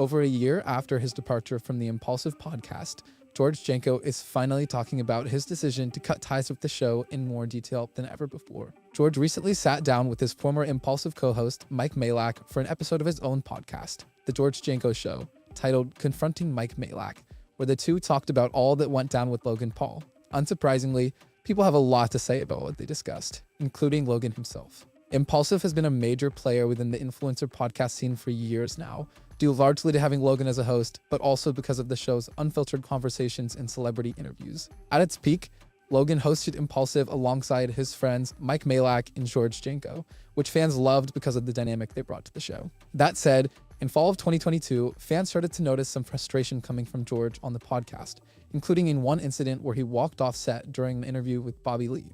Over a year after his departure from the Impulsive podcast, George Janko is finally talking about his decision to cut ties with the show in more detail than ever before. George recently sat down with his former Impulsive co-host, Mike Malak, for an episode of his own podcast, The George Janko Show, titled Confronting Mike Malak, where the two talked about all that went down with Logan Paul. Unsurprisingly, people have a lot to say about what they discussed, including Logan himself. Impulsive has been a major player within the influencer podcast scene for years now, due largely to having Logan as a host, but also because of the show's unfiltered conversations and celebrity interviews. At its peak, Logan hosted Impulsive alongside his friends Mike Malak and George Janko, which fans loved because of the dynamic they brought to the show. That said, in fall of 2022, fans started to notice some frustration coming from George on the podcast, including in one incident where he walked off set during an interview with Bobby Lee.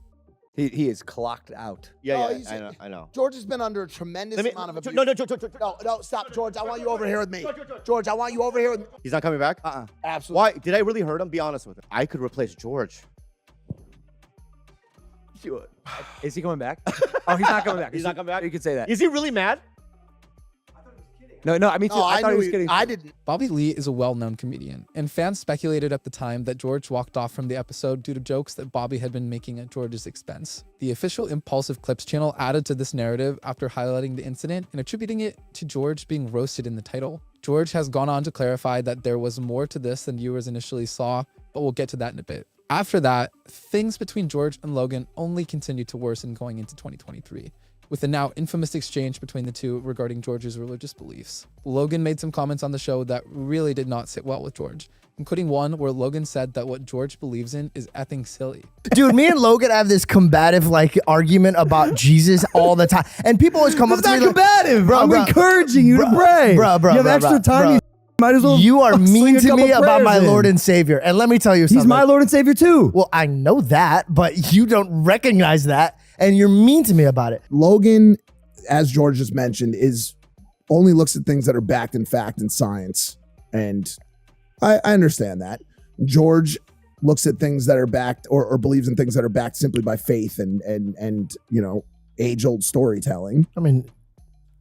He is clocked out. Yeah, I know. George has been under a tremendous amount of abuse. No, stop, George. I want you over here with me. George, I want you over here with me. He's not coming back? Absolutely. Why? Did I really hurt him? Be honest with him. I could replace George. Is he coming back? Oh, he's not coming back. He's not coming back? You could say that. Is he really mad? No, I mean, I thought he was kidding. I didn't. Bobby Lee is a well-known comedian, and fans speculated at the time that George walked off from the episode due to jokes that Bobby had been making at George's expense. The official Impulsive Clips channel added to this narrative after highlighting the incident and attributing it to George being roasted in the title. George has gone on to clarify that there was more to this than viewers initially saw, but we'll get to that in a bit. After that, things between George and Logan only continued to worsen going into 2023. With the now infamous exchange between the two regarding George's religious beliefs. Logan made some comments on the show that really did not sit well with George, including one where Logan said that what George believes in is effing silly. Dude, me and Logan have this combative argument about Jesus all the time. And people always come up to me like, combative, bro. I'm encouraging you to pray. Bro, you have extra time, you might as well. You are mean to me about my Lord and Savior. And let me tell you something. He's my Lord and Savior too. Well, I know that, but you don't recognize that. And you're mean to me about it. Logan, as George just mentioned, only looks at things that are backed in fact and science. And I understand that. George looks at things that are backed or believes in things that are backed simply by faith and age-old storytelling. I mean,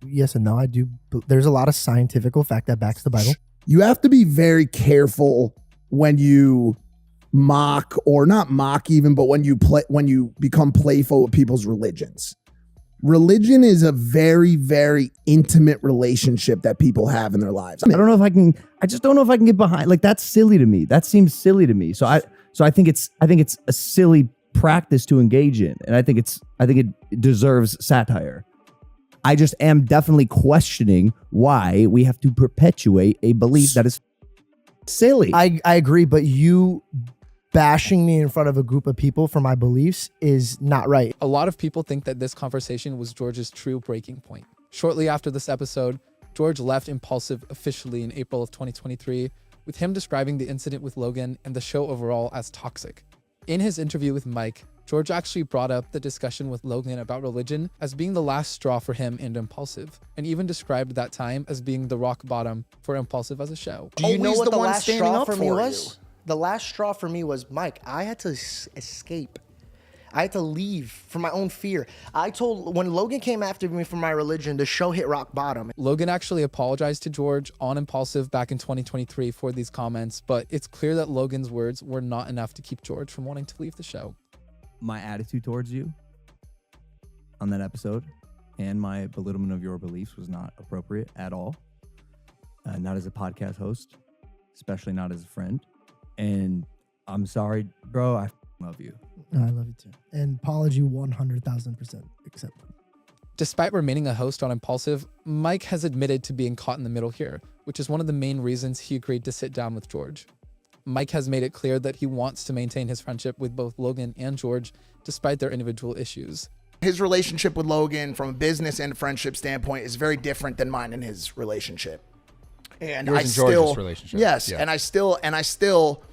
yes and no, I do. There's a lot of scientific fact that backs the Bible. You have to be very careful when you mock, or not mock even, but when you become playful with people's religions. Religion is a very, very intimate relationship that people have in their lives. I don't know if I can. I just don't know if I can get behind. Like, that's silly to me. That seems silly to me. So I think it's a silly practice to engage in, and I think it deserves satire. I just am definitely questioning why we have to perpetuate a belief that is silly. I agree, but you bashing me in front of a group of people for my beliefs is not right. A lot of people think that this conversation was George's true breaking point. Shortly after this episode, George left Impulsive officially in April of 2023, with him describing the incident with Logan and the show overall as toxic. In his interview with Mike, George actually brought up the discussion with Logan about religion as being the last straw for him and Impulsive, and even described that time as being the rock bottom for Impulsive as a show. Do you know what the last straw for me was? The last straw for me was, Mike, I had to escape. I had to leave for my own fear. When Logan came after me for my religion, the show hit rock bottom. Logan actually apologized to George on Impulsive back in 2023 for these comments, but it's clear that Logan's words were not enough to keep George from wanting to leave the show. My attitude towards you on that episode and my belittlement of your beliefs was not appropriate at all. Not as a podcast host, especially not as a friend. And I'm sorry, bro. I love you. I love you too. And apology 100,000% accepted. Despite remaining a host on Impulsive, Mike has admitted to being caught in the middle here, which is one of the main reasons he agreed to sit down with George. Mike has made it clear that he wants to maintain his friendship with both Logan and George, despite their individual issues. His relationship with Logan from a business and friendship standpoint is very different than mine and his relationship. And Yours I and still, George's relationship. Yes, Yeah. and I still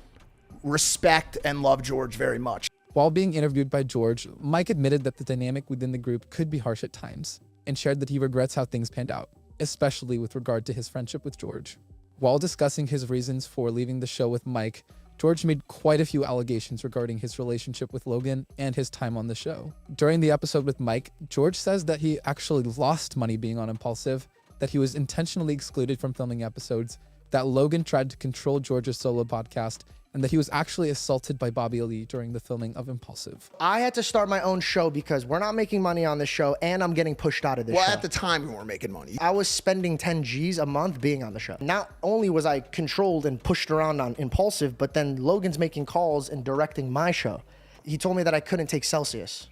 respect and love George very much. While being interviewed by George, Mike admitted that the dynamic within the group could be harsh at times, and shared that he regrets how things panned out, especially with regard to his friendship with George. While discussing his reasons for leaving the show with Mike, George made quite a few allegations regarding his relationship with Logan and his time on the show. During the episode with Mike, George says that he actually lost money being on Impulsive, that he was intentionally excluded from filming episodes, that Logan tried to control George's solo podcast, and that he was actually assaulted by Bobby Lee during the filming of Impulsive. I had to start my own show because we're not making money on this show and I'm getting pushed out of this show. Well, at the time, we weren't making money. I was spending 10 G's a month being on the show. Not only was I controlled and pushed around on Impulsive, but then Logan's making calls and directing my show. He told me that I couldn't take Celsius.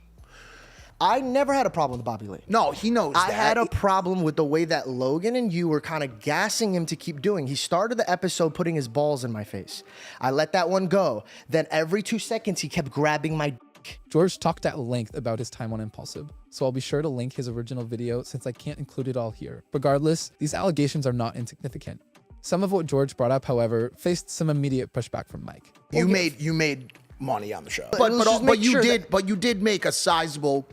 I never had a problem with Bobby Lee. No, he knows that. I had a problem with the way that Logan and you were kind of gassing him to keep doing. He started the episode putting his balls in my face. I let that one go. Then every 2 seconds, he kept grabbing my dick. George talked at length about his time on Impulsive, so I'll be sure to link his original video since I can't include it all here. Regardless, these allegations are not insignificant. Some of what George brought up, however, faced some immediate pushback from Mike. You made money on the show. But you did make a sizable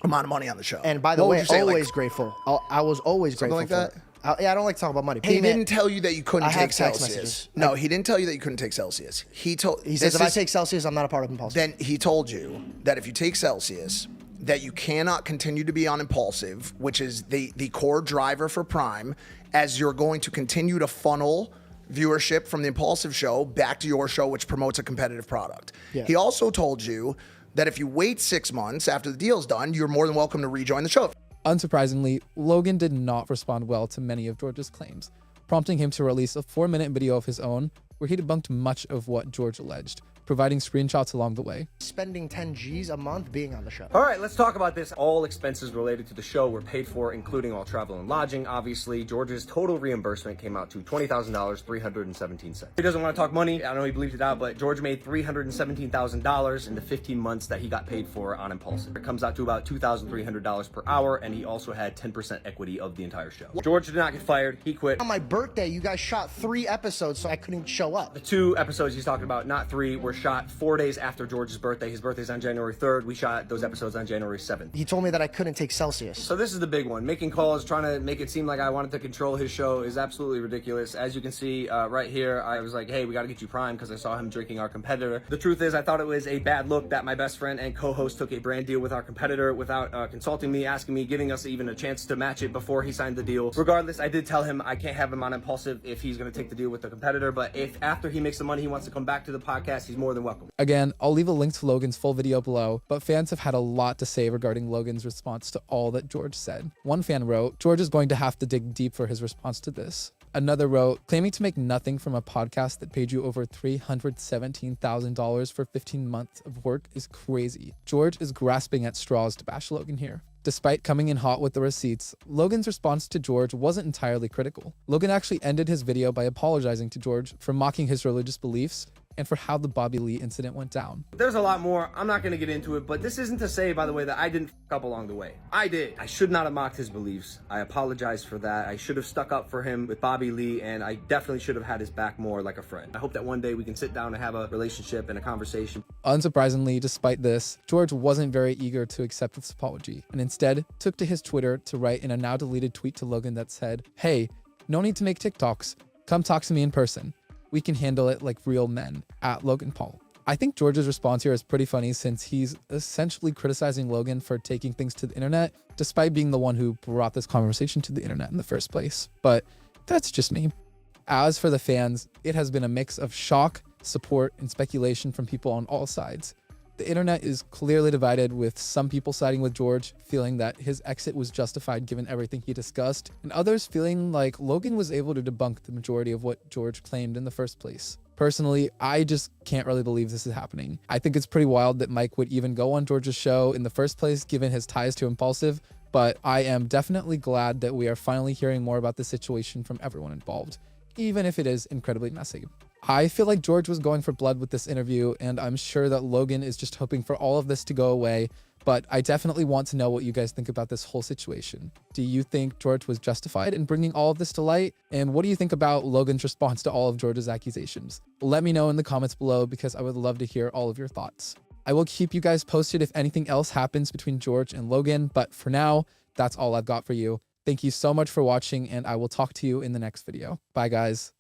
amount of money on the show. And by the way, always grateful. I was always grateful. Something like that? Yeah, I don't like to talk about money. He didn't tell you that you couldn't take text Celsius. messages. No, he didn't tell you that you couldn't take Celsius. He says if I take Celsius, I'm not a part of Impulsive. Then he told you that if you take Celsius, that you cannot continue to be on Impulsive, which is the core driver for Prime, as you're going to continue to funnel viewership from the Impulsive show back to your show, which promotes a competitive product. Yeah. He also told you that if you wait 6 months after the deal's done, you're more than welcome to rejoin the show. Unsurprisingly, Logan did not respond well to many of George's claims, prompting him to release a 4-minute video of his own where he debunked much of what George alleged, providing screenshots along the way. Spending 10 G's a month being on the show. All right, let's talk about this. All expenses related to the show were paid for, including all travel and lodging. Obviously, George's total reimbursement came out to $20,000, 317 cents. He doesn't want to talk money. I know he believes it out, but George made $317,000 in the 15 months that he got paid for on Impulsive. It comes out to about $2,300 per hour, and he also had 10% equity of the entire show. George did not get fired. He quit. On my birthday, you guys shot 3 episodes, so I couldn't show up. The 2 episodes he's talking about, not 3, were shot 4 days after George's birthday. His birthday's on January 3rd. We shot those episodes on January 7th. He told me that I couldn't take Celsius. So this is the big one. Making calls, trying to make it seem like I wanted to control his show is absolutely ridiculous. As you can see right here, I was like, hey, we got to get you Prime because I saw him drinking our competitor. The truth is, I thought it was a bad look that my best friend and co-host took a brand deal with our competitor without consulting me, asking me, giving us even a chance to match it before he signed the deal. Regardless, I did tell him I can't have him on Impulsive if he's going to take the deal with the competitor, but if after he makes the money he wants to come back to the podcast, he's more than welcome. Again, I'll leave a link to Logan's full video below, but fans have had a lot to say regarding Logan's response to all that George said. One fan wrote, George is going to have to dig deep for his response to this. Another wrote, claiming to make nothing from a podcast that paid you over $317,000 for 15 months of work is crazy. George is grasping at straws to bash Logan here. Despite coming in hot with the receipts, Logan's response to George wasn't entirely critical. Logan actually ended his video by apologizing to George for mocking his religious beliefs and for how the Bobby Lee incident went down. There's a lot more. I'm not going to get into it, but this isn't to say, by the way, that I didn't fuck up along the way. I did. I should not have mocked his beliefs. I apologize for that. I should have stuck up for him with Bobby Lee, and I definitely should have had his back more like a friend. I hope that one day we can sit down and have a relationship and a conversation. Unsurprisingly, despite this, George wasn't very eager to accept this apology, and instead took to his Twitter to write in a now deleted tweet to Logan that said, hey, no need to make TikToks. Come talk to me in person. We can handle it like real men, at Logan Paul. I think George's response here is pretty funny since he's essentially criticizing Logan for taking things to the internet, despite being the one who brought this conversation to the internet in the first place. But that's just me. As for the fans, it has been a mix of shock, support, and speculation from people on all sides. The internet is clearly divided, with some people siding with George, feeling that his exit was justified given everything he discussed, and others feeling like Logan was able to debunk the majority of what George claimed in the first place. Personally, I just can't really believe this is happening. I think it's pretty wild that Mike would even go on George's show in the first place, given his ties to Impulsive, but I am definitely glad that we are finally hearing more about the situation from everyone involved, even if it is incredibly messy. I feel like George was going for blood with this interview, and I'm sure that Logan is just hoping for all of this to go away, but I definitely want to know what you guys think about this whole situation. Do you think George was justified in bringing all of this to light? And what do you think about Logan's response to all of George's accusations? Let me know in the comments below because I would love to hear all of your thoughts. I will keep you guys posted if anything else happens between George and Logan, but for now, that's all I've got for you. Thank you so much for watching, and I will talk to you in the next video. Bye, guys.